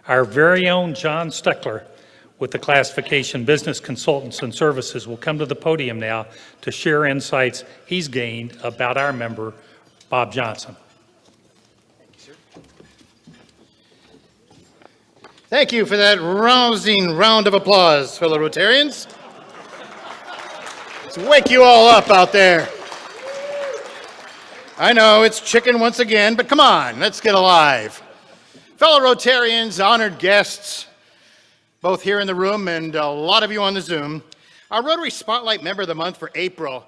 Our very own John Steckler with the classification Business Consultants and Services will come to the podium now to share insights he's gained about our member, Bob Johnson. Thank you for that rousing round of applause, fellow Rotarians. Let's wake you all up out there. I know it's chicken once again, but come on, let's get alive. Fellow Rotarians, honored guests, both here in the room and a lot of you on the Zoom, our Rotary Spotlight Member of the Month for April,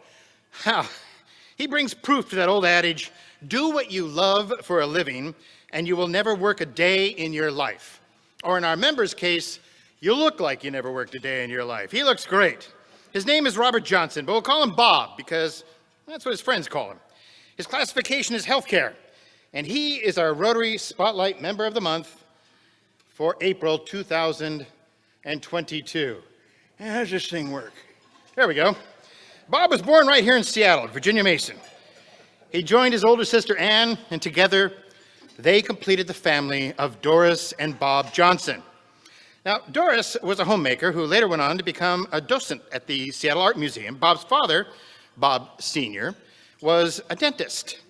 he brings proof to that old adage, do what you love for a living and you will never work a day in your life. Or in our member's case, you look like you never worked a day in your life. He looks great. His name is Robert Johnson, but we'll call him Bob because that's what his friends call him. His classification is healthcare, and he is our Rotary Spotlight Member of the Month for April 2022. How does this thing work? There we go. Bob was born right here in Seattle, Virginia Mason. He joined his older sister Ann, and together they completed the family of Doris and Bob Johnson. Now, Doris was a homemaker who later went on to become a docent at the Seattle Art Museum. Bob's father, Bob Sr., was a dentist.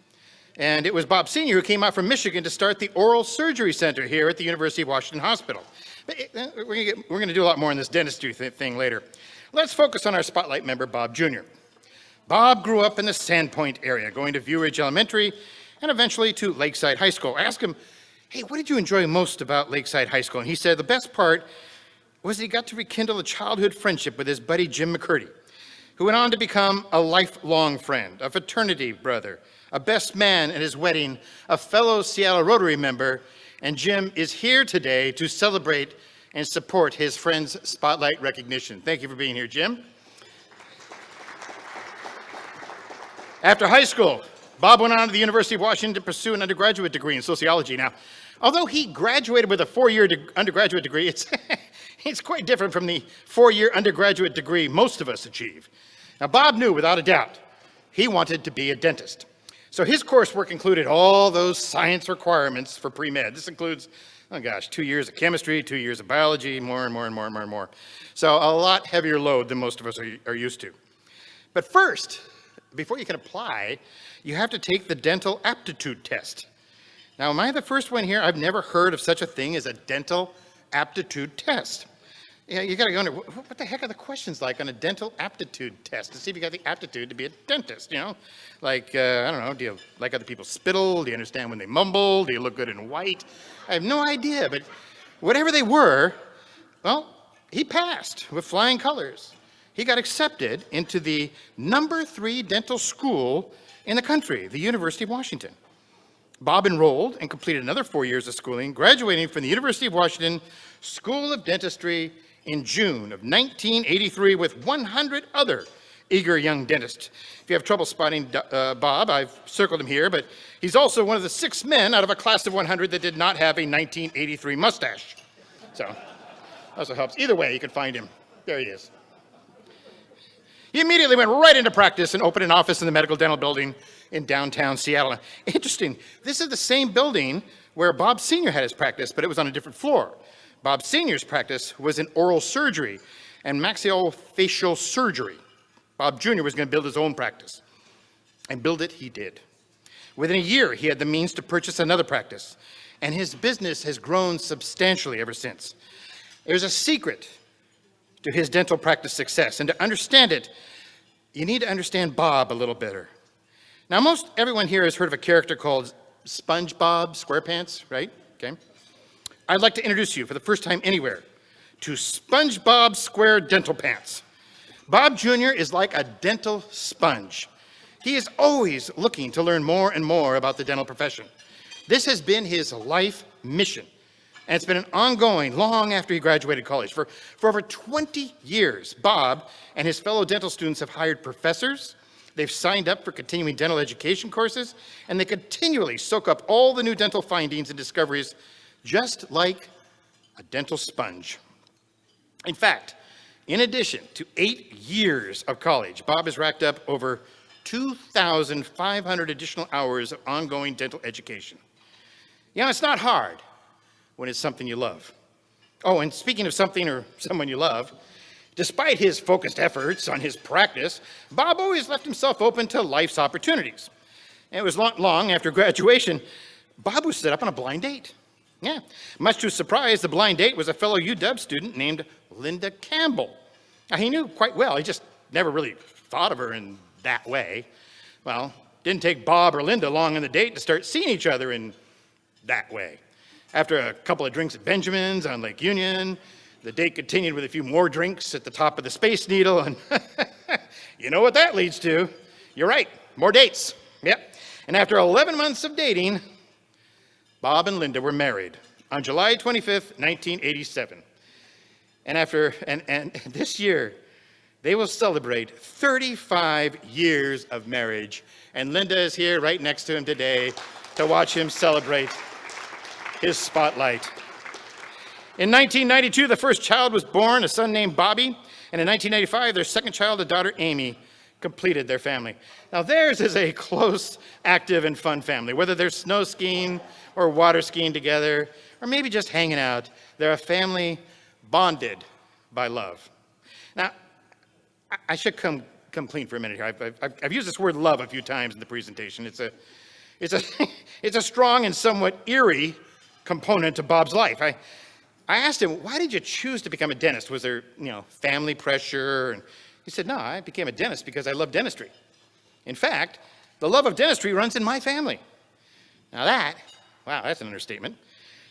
And it was Bob Sr. who came out from Michigan to start the Oral Surgery Center here at the University of Washington Hospital. But we're going to do a lot more on this dentistry thing later. Let's focus on our Spotlight member, Bob Jr. Bob grew up in the Sandpoint area, going to View Ridge Elementary and eventually to Lakeside High School. I asked him, hey, what did you enjoy most about Lakeside High School? And he said the best part was that he got to rekindle a childhood friendship with his buddy Jim McCurdy, who went on to become a lifelong friend, a fraternity brother, a best man at his wedding, a fellow Seattle Rotary member, and Jim is here today to celebrate and support his friend's Spotlight recognition. Thank you for being here, Jim. After high school, Bob went on to the University of Washington to pursue an undergraduate degree in sociology. Now, although he graduated with a four-year undergraduate degree, it's quite different from the four-year undergraduate degree most of us achieve. Now, Bob knew without a doubt he wanted to be a dentist. So his coursework included all those science requirements for pre-med. This includes, 2 years of chemistry, 2 years of biology, more and more and more and more and more. So a lot heavier load than most of us are used to. But first, before you can apply, you have to take the dental aptitude test. Now, am I the first one here? I've never heard of such a thing as a dental aptitude test. Yeah, you gotta wonder, what the heck are the questions like on a dental aptitude test to see if you got the aptitude to be a dentist, you know? Like, I don't know, do you like other people's spittle? Do you understand when they mumble? Do you look good in white? I have no idea, but whatever they were, well, he passed with flying colors. He got accepted into the number 3 dental school in the country, the University of Washington. Bob enrolled and completed another 4 years of schooling, graduating from the University of Washington School of Dentistry in June of 1983 with 100 other eager young dentists. If you have trouble spotting Bob, I've circled him here, but he's also one of the 6 men out of a class of 100 that did not have a 1983 mustache. So, also helps. Either way, you can find him. There he is. He immediately went right into practice and opened an office in the medical dental building in downtown Seattle. Interesting, this is the same building where Bob Sr. had his practice, but it was on a different floor. Bob Sr.'s practice was in oral surgery and maxillofacial surgery. Bob Jr. was going to build his own practice, and build it he did. Within a year, he had the means to purchase another practice, and his business has grown substantially ever since. There's a secret to his dental practice success, and to understand it, you need to understand Bob a little better. Now, most everyone here has heard of a character called SpongeBob SquarePants, right? Okay. I'd like to introduce you for the first time anywhere to SpongeBob Square Dental Pants. Bob Jr. is like a dental sponge. He is always looking to learn more and more about the dental profession. This has been his life mission, and it's been an ongoing long after he graduated college. For over 20 years, Bob and his fellow dental students have hired professors. They've signed up for continuing dental education courses, and they continually soak up all the new dental findings and discoveries just like a dental sponge. In fact, in addition to 8 years of college, Bob has racked up over 2,500 additional hours of ongoing dental education. You know, it's not hard when it's something you love. Oh, and speaking of something or someone you love, despite his focused efforts on his practice, Bob always left himself open to life's opportunities. And it was not long after graduation, Bob was set up on a blind date. Yeah, much to his surprise, the blind date was a fellow UW student named Linda Campbell. Now, he knew quite well, he just never really thought of her in that way. Well, didn't take Bob or Linda long on the date to start seeing each other in that way. After a couple of drinks at Benjamin's on Lake Union, the date continued with a few more drinks at the top of the Space Needle, and you know what that leads to. You're right, more dates. Yep. And after 11 months of dating, Bob and Linda were married on July 25th, 1987. And this year, they will celebrate 35 years of marriage. And Linda is here right next to him today to watch him celebrate his spotlight. In 1992, the first child was born, a son named Bobby. And in 1995, their second child, a daughter, Amy, completed their family. Now theirs is a close, active, and fun family. Whether they're snow skiing or water skiing together, or maybe just hanging out, they're a family bonded by love. Now, I should come clean for a minute here. I've used this word love a few times in the presentation. It's a strong and somewhat eerie component to Bob's life. I asked him, why did you choose to become a dentist? Was there, family pressure? And he said, no, I became a dentist because I love dentistry. In fact, the love of dentistry runs in my family. Now that's an understatement.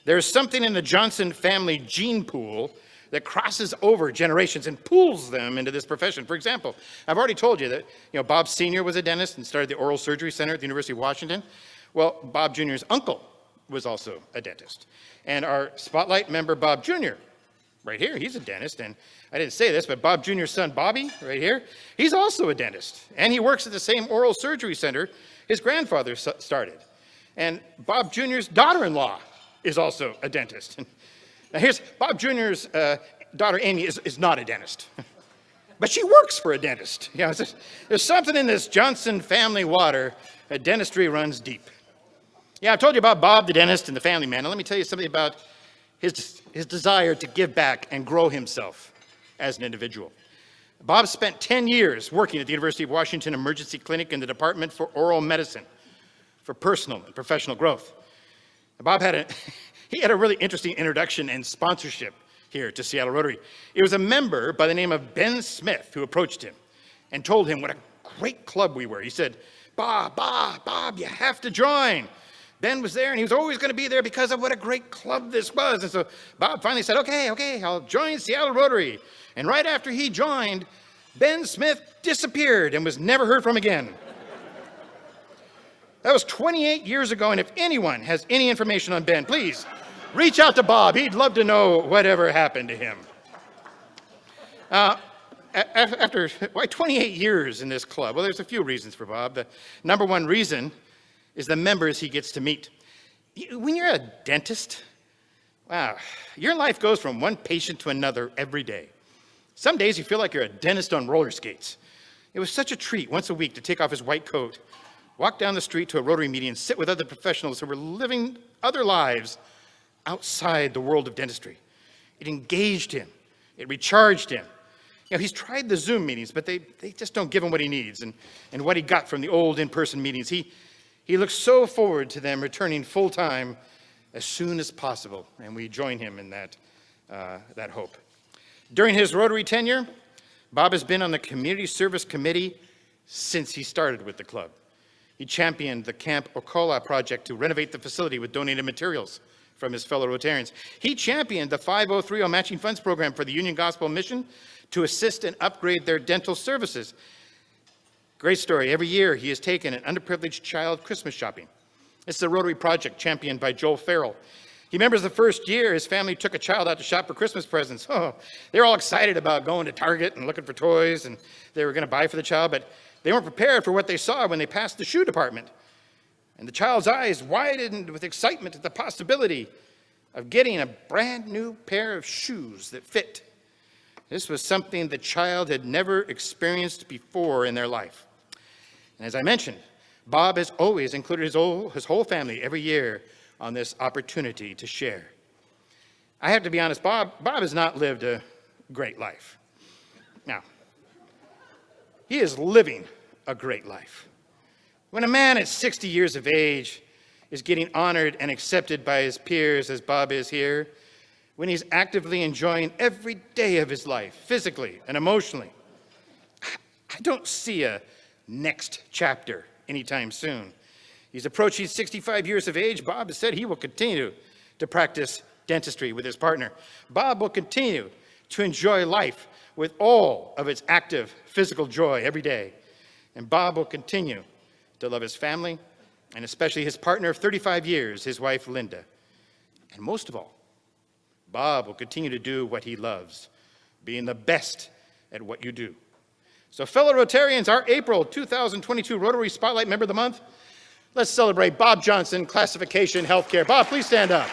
There's something in the Johnson family gene pool that crosses over generations and pulls them into this profession. For example, I've already told you that Bob Sr. was a dentist and started the Oral Surgery Center at the University of Washington. Well, Bob Jr.'s uncle was also a dentist. And our Spotlight member, Bob Jr., right here, he's a dentist. And I didn't say this, but Bob Jr.'s son, Bobby, right here, he's also a dentist. And he works at the same Oral Surgery Center his grandfather started. And Bob Jr.'s daughter-in-law is also a dentist. Now here's Bob Jr.'s daughter, Amy, is not a dentist. But she works for a dentist. There's something in this Johnson family water that dentistry runs deep. Yeah, I told you about Bob the dentist and the family man. Now let me tell you something about his desire to give back and grow himself as an individual. Bob spent 10 years working at the University of Washington Emergency Clinic in the Department for Oral Medicine for personal and professional growth. Bob had a really interesting introduction and sponsorship here to Seattle Rotary. It was a member by the name of Ben Smith who approached him and told him what a great club we were. He said, Bob, you have to join. Ben was there, and he was always going to be there because of what a great club this was. And so Bob finally said, okay, I'll join Seattle Rotary. And right after he joined, Ben Smith disappeared and was never heard from again. That was 28 years ago, and if anyone has any information on Ben, please reach out to Bob. He'd love to know whatever happened to him. After 28 years in this club, well, there's a few reasons for Bob. The number one reason is the members he gets to meet. When you're a dentist, wow, your life goes from one patient to another every day. Some days you feel like you're a dentist on roller skates. It was such a treat once a week to take off his white coat, walk down the street to a Rotary meeting, and sit with other professionals who were living other lives outside the world of dentistry. It engaged him. It recharged him. He's tried the Zoom meetings, but they just don't give him what he needs and what he got from the old in-person meetings. He looks so forward to them returning full-time as soon as possible, and we join him in that hope. During his Rotary tenure, Bob has been on the Community Service Committee since he started with the club. He championed the Camp Ocola project to renovate the facility with donated materials from his fellow Rotarians. He championed the 5030 Matching Funds Program for the Union Gospel Mission to assist and upgrade their dental services. Great story. Every year, he has taken an underprivileged child Christmas shopping. It's the Rotary project championed by Joel Farrell. He remembers the first year his family took a child out to shop for Christmas presents. They were all excited about going to Target and looking for toys and they were going to buy for the child, but they weren't prepared for what they saw when they passed the shoe department. And the child's eyes widened with excitement at the possibility of getting a brand new pair of shoes that fit. This was something the child had never experienced before in their life. And as I mentioned, Bob has always included his whole family every year on this opportunity to share. I have to be honest, Bob has not lived a great life. Now, he is living a great life. When a man at 60 years of age is getting honored and accepted by his peers as Bob is here, when he's actively enjoying every day of his life, physically and emotionally, I don't see a next chapter anytime soon. He's approaching 65 years of age. Bob has said he will continue to practice dentistry with his partner. Bob will continue to enjoy life with all of its active physical joy every day. And Bob will continue to love his family, and especially his partner of 35 years, his wife, Linda. And most of all, Bob will continue to do what he loves, being the best at what you do. So fellow Rotarians, our April 2022 Rotary Spotlight Member of the Month, let's celebrate Bob Johnson, Classification Healthcare. Bob, please stand up.